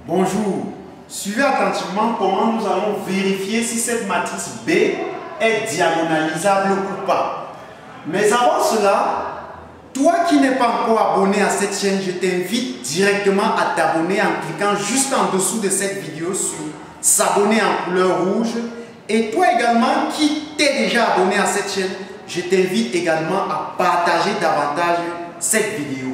Bonjour, suivez attentivement comment nous allons vérifier si cette matrice B est diagonalisable ou pas. Mais avant cela, toi qui n'es pas encore abonné à cette chaîne, je t'invite directement à t'abonner en cliquant juste en dessous de cette vidéo sur s'abonner en couleur rouge. Et toi également qui t'es déjà abonné à cette chaîne, je t'invite également à partager davantage cette vidéo.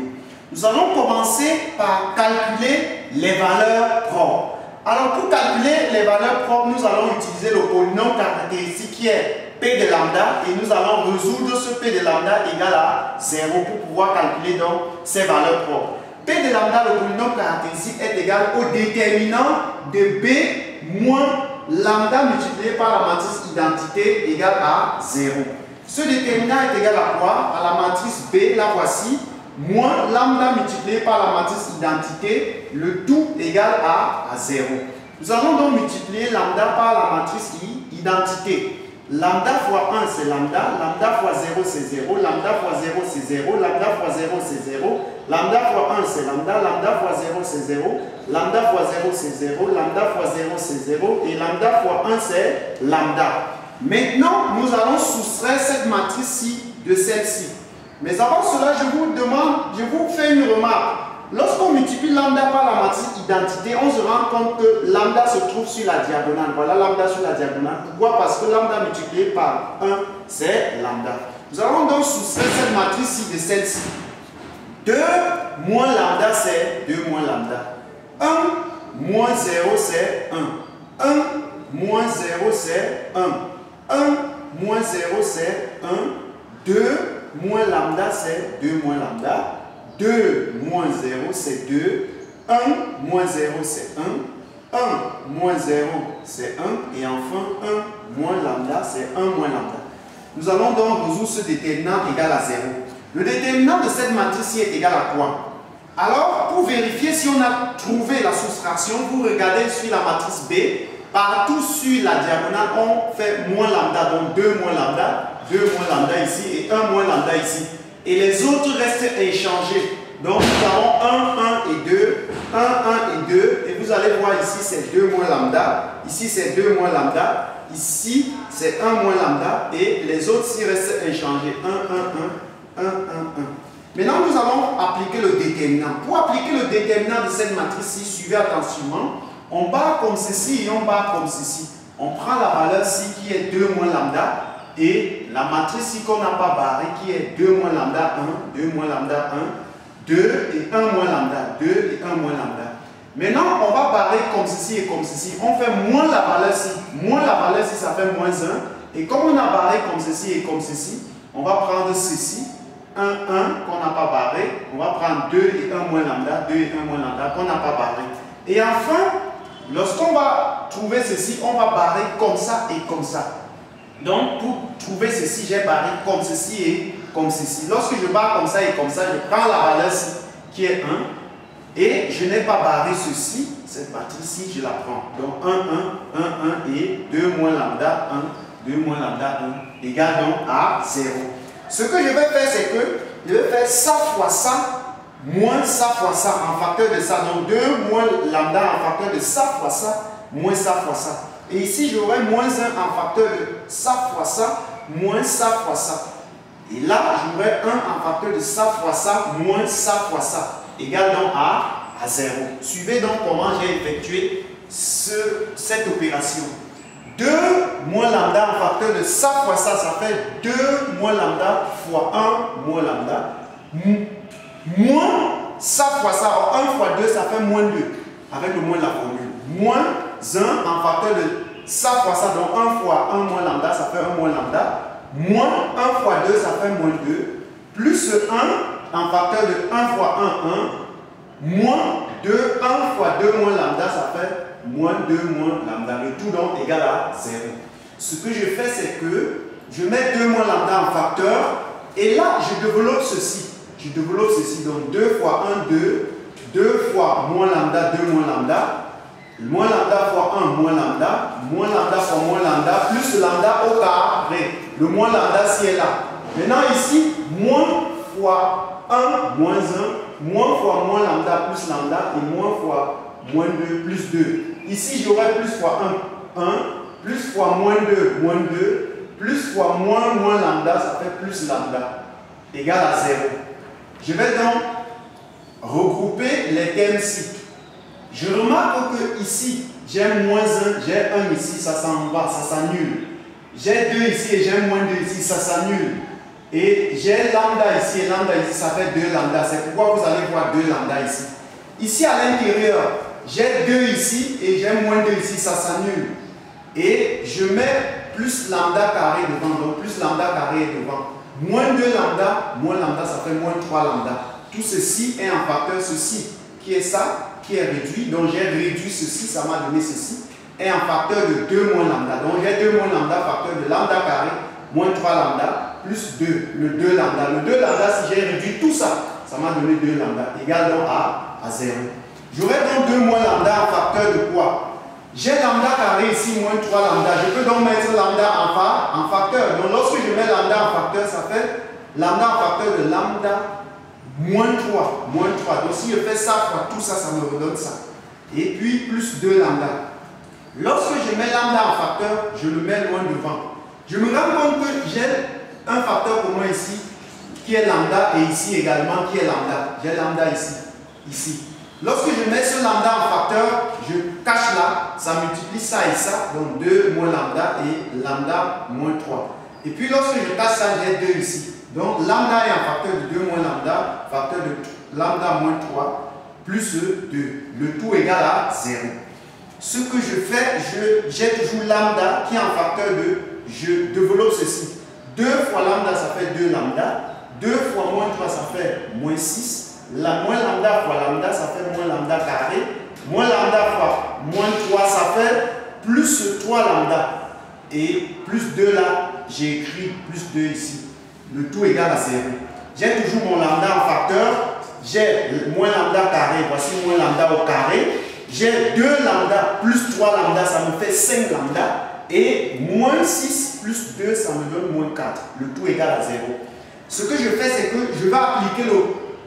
Nous allons commencer par calculer les valeurs propres. Alors pour calculer les valeurs propres, nous allons utiliser le polynôme caractéristique qui est P de lambda et nous allons résoudre ce P de lambda égal à 0 pour pouvoir calculer donc ces valeurs propres. P de lambda, le polynôme caractéristique, est égal au déterminant de B moins lambda multiplié par la matrice identité égale à 0. Ce déterminant est égal à quoi? À la matrice B, la voici, moins lambda multiplié par la matrice identité, le tout égal à 0. Nous allons donc multiplier lambda par la matrice identité. Lambda fois 1 c'est lambda, lambda fois 0 c'est 0, lambda fois 0 c'est 0, lambda fois 0 c'est 0, lambda fois 1 c'est lambda, lambda fois 0 c'est 0, lambda fois 0 c'est 0, lambda fois 0 c'est 0 et lambda fois 1 c'est lambda. Maintenant, nous allons soustraire cette matrice-ci de celle-ci. Mais avant cela, je vous fais une remarque. Lorsqu'on multiplie lambda par la matrice identité, on se rend compte que lambda se trouve sur la diagonale. Voilà lambda sur la diagonale. Pourquoi? Parce que lambda multiplié par 1, c'est lambda. Nous allons donc soustraire cette matrice-ci de celle-ci. 2 moins lambda, c'est 2 moins lambda. 1 moins 0, c'est 1. 1 moins 0, c'est 1. 1 moins 0, c'est 1. 2 moins lambda, c'est 2 moins lambda. 2 moins 0, c'est 2. 1 moins 0, c'est 1. 1 moins 0, c'est 1. Et enfin, 1 moins lambda, c'est 1 moins lambda. Nous allons donc résoudre ce déterminant égal à 0. Le déterminant de cette matrice est égal à quoi? Alors, pour vérifier si on a trouvé la soustraction, vous regardez sur la matrice B. Partout sur la diagonale, on fait moins lambda, donc 2 moins lambda, 2 moins lambda ici et 1 moins lambda ici. Et les autres restent échangés. Donc nous avons 1, 1 et 2, 1, 1 et 2. Et vous allez voir ici, c'est 2 moins lambda. Ici, c'est 2 moins lambda. Ici, c'est 1 moins lambda. Et les autres ici restent échangés. 1, 1, 1, 1, 1, 1. Maintenant, nous allons appliquer le déterminant. Pour appliquer le déterminant de cette matrice-ci, suivez attentivement. On barre comme ceci et on barre comme ceci. On prend la valeur ci qui est 2 moins lambda et la matrice ci qu'on n'a pas barrée qui est 2 moins lambda 1, 2 moins lambda 1, 2 et 1 moins lambda, 2 et 1 moins lambda. Maintenant, on va barrer comme ceci et comme ceci. On fait moins la valeur ci. Moins la valeur ci, ça fait moins 1. Et comme on a barré comme ceci et comme ceci, on va prendre ceci. 1, 1 qu'on n'a pas barré. On va prendre 2 et 1 moins lambda, 2 et 1 moins lambda qu'on n'a pas barré. Et enfin, lorsqu'on va trouver ceci, on va barrer comme ça et comme ça. Donc, pour trouver ceci, j'ai barré comme ceci et comme ceci. Lorsque je barre comme ça et comme ça, je prends la valeur qui est 1 et je n'ai pas barré ceci, cette matrice-ci, je la prends. Donc, 1, 1, 1, 1 et 2 moins lambda, 1, 2 moins lambda, 1 égale donc à 0. Ce que je vais faire, c'est que je vais faire ça fois ça moins ça fois ça en facteur de ça. Donc 2 moins lambda en facteur de ça fois ça, moins ça fois ça. Et ici, j'aurai moins 1 en facteur de ça fois ça, moins ça fois ça. Et là, j'aurai 1 en facteur de ça fois ça, moins ça fois ça. Égal donc à 0. Suivez donc comment j'ai effectué cette opération. 2 moins lambda en facteur de ça fois ça, ça fait 2 moins lambda fois 1 moins lambda. Moins ça fois ça, 1 fois 2, ça fait moins 2, avec le moins de la formule. Moins 1 en facteur de ça fois ça, donc 1 fois 1 moins lambda, ça fait 1 moins lambda. Moins 1 fois 2, ça fait moins 2. Plus 1 en facteur de 1 fois 1, 1. Moins 2, 1 fois 2 moins lambda, ça fait moins 2 moins lambda. Le tout donc égal à 0. Ce que je fais, c'est que je mets 2 moins lambda en facteur et là, je développe ceci. Je développe ceci, donc 2 fois 1, 2, 2 fois moins lambda, 2 moins lambda, moins lambda fois 1, moins lambda fois moins lambda, plus lambda au carré. Le moins lambda, si est là. Maintenant ici, moins fois 1, moins 1, moins fois moins lambda plus lambda, et moins fois moins 2, plus 2. Ici, j'aurai plus fois 1, 1, plus fois moins 2, moins 2, plus fois moins, moins lambda, ça fait plus lambda, égal à 0. Je vais donc regrouper les termes-ci. Je remarque que ici, j'ai moins 1, j'ai 1 ici, ça s'en va, ça s'annule. J'ai 2 ici et j'ai moins 2 ici, ça s'annule. Et j'ai lambda ici et lambda ici, ça fait 2 lambda. C'est pourquoi vous allez voir 2 lambda ici. Ici à l'intérieur, j'ai 2 ici et j'ai moins 2 ici, ça s'annule. Et je mets plus lambda carré devant, donc plus lambda carré devant. Moins 2 lambda, ça fait moins 3 lambda. Tout ceci est en facteur ceci, qui est ça, qui est réduit. Donc j'ai réduit ceci, ça m'a donné ceci, est en facteur de 2 moins lambda. Donc j'ai 2 moins lambda, facteur de lambda carré, moins 3 lambda, plus 2, le 2 lambda. Le 2 lambda, si j'ai réduit tout ça, ça m'a donné 2 lambda, égal donc à 0. J'aurai donc 2 moins lambda en facteur de quoi? J'ai lambda carré ici, moins 3 lambda. Je peux donc mettre lambda en facteur. Donc lorsque je mets lambda en facteur, ça fait lambda en facteur de lambda moins 3. Moins 3. Donc si je fais ça fois tout ça, ça me redonne ça. Et puis plus 2 lambda. Lorsque je mets lambda en facteur, je le mets loin devant. Je me rends compte que j'ai un facteur pour moi ici, qui est lambda, et ici également, qui est lambda. J'ai lambda ici, ici. Lorsque je mets ce lambda en facteur, je cache là, ça multiplie ça et ça, donc 2 moins lambda et lambda moins 3. Et puis lorsque je cache ça, j'ai 2 ici. Donc lambda est en facteur de 2 moins lambda, facteur de lambda moins 3, plus 2. Le tout égal à 0. Ce que je fais, j'ai toujours lambda qui est en facteur de, je développe ceci. 2 fois lambda, ça fait 2 lambda. 2 fois moins 3, ça fait moins 6. La moins lambda fois lambda, ça fait moins lambda carré. Moins lambda fois moins 3, ça fait plus 3 lambda. Et plus 2 là, j'ai écrit plus 2 ici. Le tout égal à 0. J'ai toujours mon lambda en facteur. J'ai moins lambda carré, voici moins lambda au carré. J'ai 2 lambda plus 3 lambda, ça me fait 5 lambda. Et moins 6 plus 2, ça me donne moins 4. Le tout égal à 0. Ce que je fais, c'est que je vais appliquer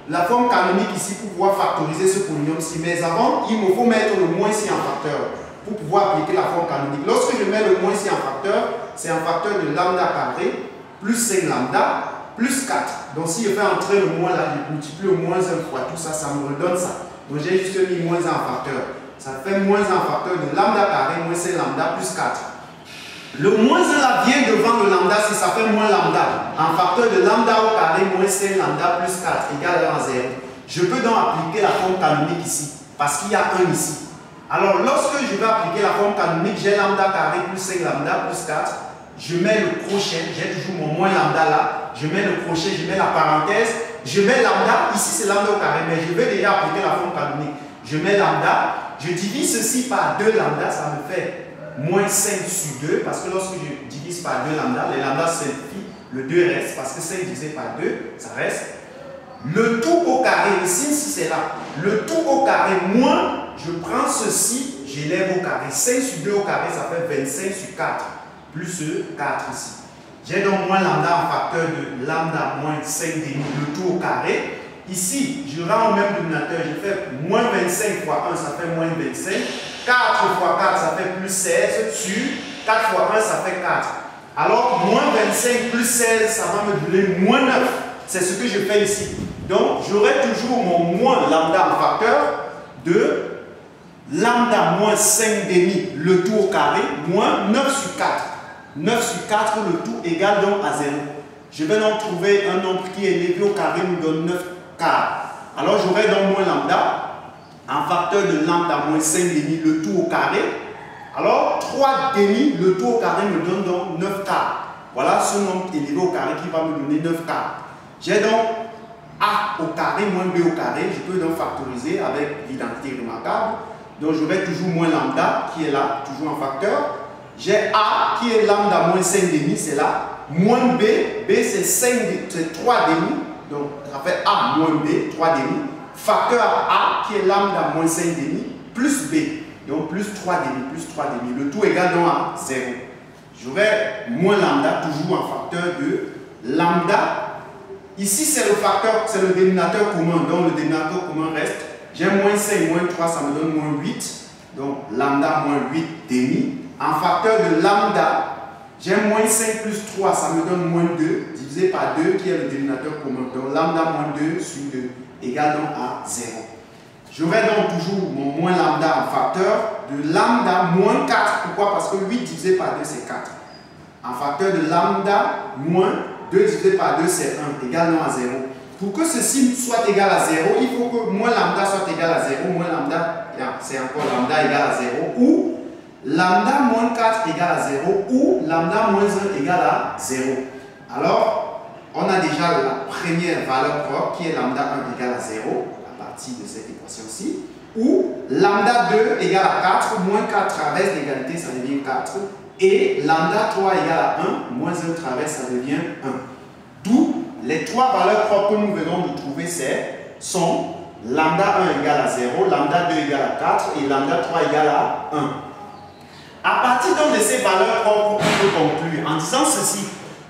la forme canonique ici pour pouvoir factoriser ce polynôme-ci. Mais avant, il me faut mettre le moins ici en facteur pour pouvoir appliquer la forme canonique. Lorsque je mets le moins ici en facteur, c'est en facteur de lambda carré plus 5 lambda plus 4. Donc si je fais entrer le moins là, je multiplie le moins 1 fois tout ça, ça me redonne ça. Donc j'ai juste mis moins 1 en facteur. Ça fait moins 1 en facteur de lambda carré moins 5 lambda plus 4. Le moins 1 là vient devant le lambda si ça fait moins lambda. En facteur de lambda au carré moins 5 lambda plus 4 égale à 0. Je peux donc appliquer la forme canonique ici. Parce qu'il y a 1 ici. Alors lorsque je vais appliquer la forme canonique, j'ai lambda carré plus 5 lambda plus 4. Je mets le crochet. J'ai toujours mon moins lambda là. Je mets le crochet, je mets la parenthèse. Je mets lambda. Ici c'est lambda au carré. Mais je vais déjà appliquer la forme canonique. Je mets lambda. Je divise ceci par 2 lambda. Ça me fait moins 5 sur 2, parce que lorsque je divise par 2 lambda, les lambda simplifient, le 2 reste, parce que 5 divisé par 2, ça reste. Le tout au carré, le signe si c'est là, le tout au carré moins, je prends ceci, j'élève au carré. 5 sur 2 au carré, ça fait 25 sur 4, plus 4 ici. J'ai donc moins lambda en facteur de lambda moins 5 demi, le tout au carré. Ici, je rends au même dénominateur, je fais moins 25 fois 1, ça fait moins 25. 4 fois 4, ça fait plus 16 sur 4 fois 1, ça fait 4. Alors, moins 25 plus 16, ça va me donner moins 9. C'est ce que je fais ici. Donc, j'aurai toujours mon moins lambda en facteur de lambda moins 5 demi, le tout au carré, moins 9 sur 4. 9 sur 4, le tout égale donc à 0. Je vais donc trouver un nombre qui est élevé au carré, nous donne 9 quarts. Alors, j'aurai donc moins lambda en facteur de lambda moins 5 demi, le tout au carré. Alors, 3 demi, le tout au carré me donne donc 9 quarts. Voilà ce nombre élevé au carré qui va me donner 9 quarts. J'ai donc A au carré moins B au carré. Je peux donc factoriser avec l'identité remarquable. Donc, j'aurai toujours moins lambda qui est là, toujours en facteur. J'ai A qui est lambda moins 5 demi, c'est là. Moins B, B c'est 3 demi. Donc, ça fait A moins B, 3 demi. Facteur A qui est lambda moins 5 demi plus B. Donc plus 3 demi, plus 3 demi. Le tout égale donc à 0. J'aurai moins lambda toujours en facteur de lambda. Ici c'est le facteur, c'est le dénominateur commun. Donc le dénominateur commun reste j'ai moins 5 moins 3, ça me donne moins 8. Donc lambda moins 8 demi. En facteur de lambda, j'ai moins 5 plus 3, ça me donne moins 2, divisé par 2 qui est le dénominateur commun. Donc lambda moins 2 sur 2 égale donc à 0. J'aurai donc toujours mon moins lambda en facteur de lambda moins 4. Pourquoi? Parce que 8 divisé par 2 c'est 4. En facteur de lambda moins 2 divisé par 2 c'est 1 égale donc à 0. Pour que ceci soit égal à 0, il faut que moins lambda soit égal à 0. Moins lambda, c'est encore lambda égal à 0. Ou lambda moins 4 égale à 0. Ou lambda moins 1 égale à 0. Alors, on a déjà la première valeur propre qui est lambda 1 égale à 0 à partir de cette équation-ci. Ou lambda 2 égale à 4. Moins 4 traverse l'égalité, ça devient 4. Et lambda 3 égale à 1. Moins 1 traverse, ça devient 1. D'où les trois valeurs propres que nous venons de trouver sont lambda 1 égale à 0, lambda 2 égale à 4 et lambda 3 égale à 1. À partir donc de ces valeurs propres, on peut conclure en disant ceci.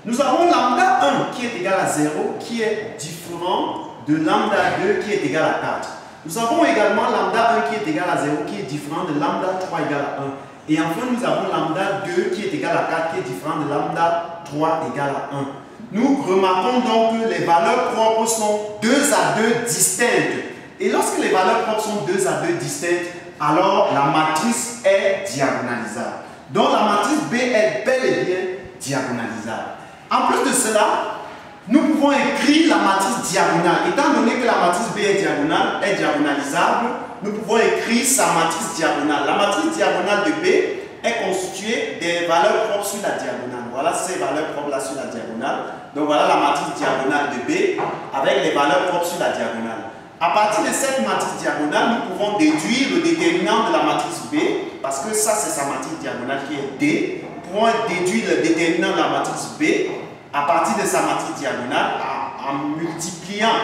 Nous avons lambda 1 qui est égal à 0, qui est différent de lambda 2 qui est égal à 4. Nous avons également lambda 1 qui est égal à 0, qui est différent de lambda 3 égale à 1. Et enfin, nous avons lambda 2 qui est égal à 4, qui est différent de lambda 3 égale à 1. Nous remarquons donc que les valeurs propres sont 2 à 2 distinctes. Et lorsque les valeurs propres sont 2 à 2 distinctes, alors la matrice est diagonalisable. Donc la matrice B est bel et bien diagonalisable. En plus de cela, nous pouvons écrire la matrice diagonale. Étant donné que la matrice B est diagonalisable, nous pouvons écrire sa matrice diagonale. La matrice diagonale de B est constituée des valeurs propres sur la diagonale. Voilà ces valeurs propres là sur la diagonale. Donc voilà la matrice diagonale de B avec les valeurs propres sur la diagonale. À partir de cette matrice diagonale, nous pouvons déduire le déterminant de la matrice B, parce que ça c'est sa matrice diagonale qui est D. Nous pouvons déduire le déterminant de la matrice B à partir de sa matrice diagonale en multipliant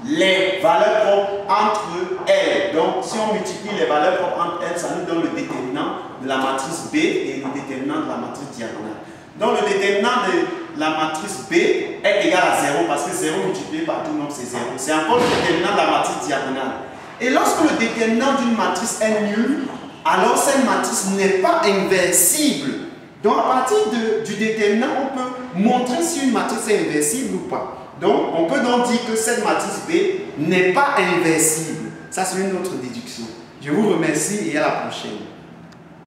les valeurs propres entre elles. Donc si on multiplie les valeurs propres entre elles, ça nous donne le déterminant de la matrice B et le déterminant de la matrice diagonale. Donc le déterminant de la matrice B est égal à 0 parce que 0 multiplié par tout nombre c'est 0. C'est encore le déterminant de la matrice diagonale. Et lorsque le déterminant d'une matrice est nul, alors cette matrice n'est pas inversible. Donc à partir du déterminant, on peut montrer si une matrice est inversible ou pas. Donc on peut donc dire que cette matrice B n'est pas inversible. Ça c'est une autre déduction. Je vous remercie et à la prochaine.